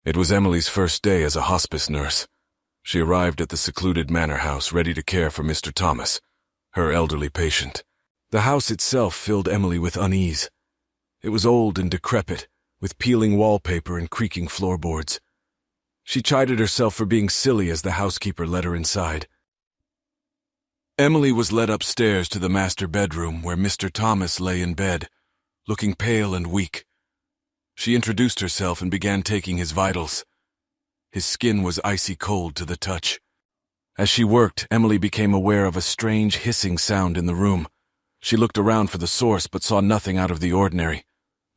It was Emily's first day as a hospice nurse. She arrived at the secluded manor house ready to care for Mr. Thomas, her elderly patient. The house itself filled Emily with unease. It was old and decrepit, with peeling wallpaper and creaking floorboards. She chided herself for being silly as the housekeeper led her inside. Emily was led upstairs to the master bedroom where Mr. Thomas lay in bed, looking pale and weak. She introduced herself and began taking his vitals. His skin was icy cold to the touch. As she worked, Emily became aware of a strange hissing sound in the room. She looked around for the source but saw nothing out of the ordinary.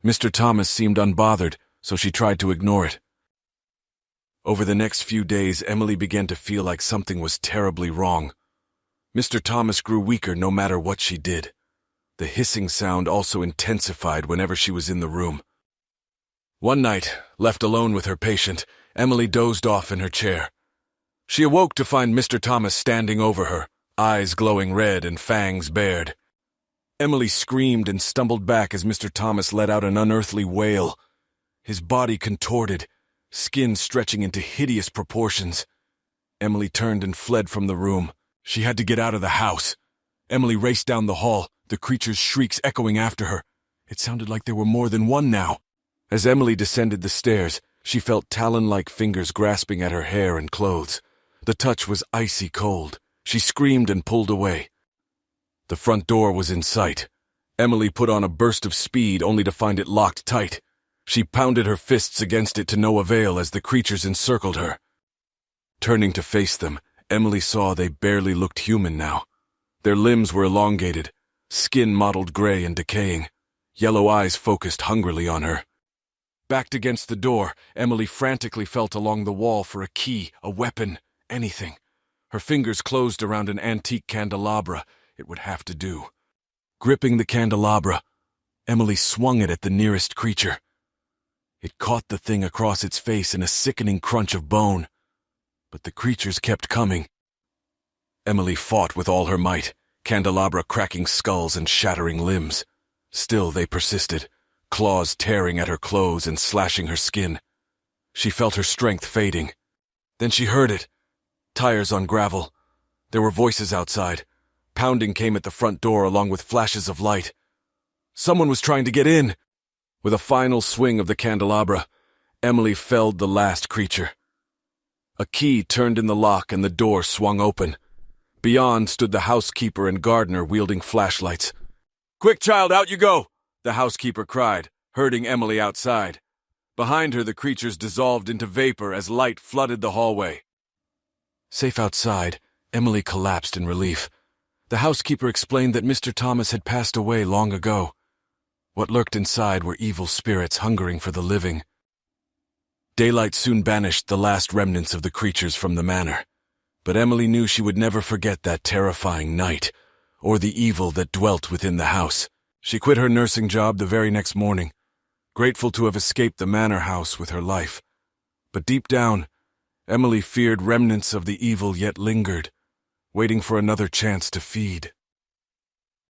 Mr. Thomas seemed unbothered, so she tried to ignore it. Over the next few days, Emily began to feel like something was terribly wrong. Mr. Thomas grew weaker no matter what she did. The hissing sound also intensified whenever she was in the room. One night, left alone with her patient, Emily dozed off in her chair. She awoke to find Mr. Thomas standing over her, eyes glowing red and fangs bared. Emily screamed and stumbled back as Mr. Thomas let out an unearthly wail. His body contorted, skin stretching into hideous proportions. Emily turned and fled from the room. She had to get out of the house. Emily raced down the hall, the creature's shrieks echoing after her. It sounded like there were more than one now. As Emily descended the stairs, she felt talon-like fingers grasping at her hair and clothes. The touch was icy cold. She screamed and pulled away. The front door was in sight. Emily put on a burst of speed only to find it locked tight. She pounded her fists against it to no avail as the creatures encircled her. Turning to face them, Emily saw they barely looked human now. Their limbs were elongated, skin mottled gray and decaying. Yellow eyes focused hungrily on her. Backed against the door, Emily frantically felt along the wall for a key, a weapon, anything. Her fingers closed around an antique candelabra. It would have to do. Gripping the candelabra, Emily swung it at the nearest creature. It caught the thing across its face in a sickening crunch of bone. But the creatures kept coming. Emily fought with all her might, candelabra cracking skulls and shattering limbs. Still they persisted, claws tearing at her clothes and slashing her skin. She felt her strength fading. Then she heard it. Tires on gravel. There were voices outside. Pounding came at the front door along with flashes of light. Someone was trying to get in. With a final swing of the candelabra, Emily felled the last creature. A key turned in the lock and the door swung open. Beyond stood the housekeeper and gardener wielding flashlights. "Quick, child, out you go!" the housekeeper cried, herding Emily outside. Behind her, the creatures dissolved into vapor as light flooded the hallway. Safe outside, Emily collapsed in relief. The housekeeper explained that Mr. Thomas had passed away long ago. What lurked inside were evil spirits hungering for the living. Daylight soon banished the last remnants of the creatures from the manor, but Emily knew she would never forget that terrifying night, or the evil that dwelt within the house. She quit her nursing job the very next morning, grateful to have escaped the manor house with her life. But deep down, Emily feared remnants of the evil yet lingered, waiting for another chance to feed.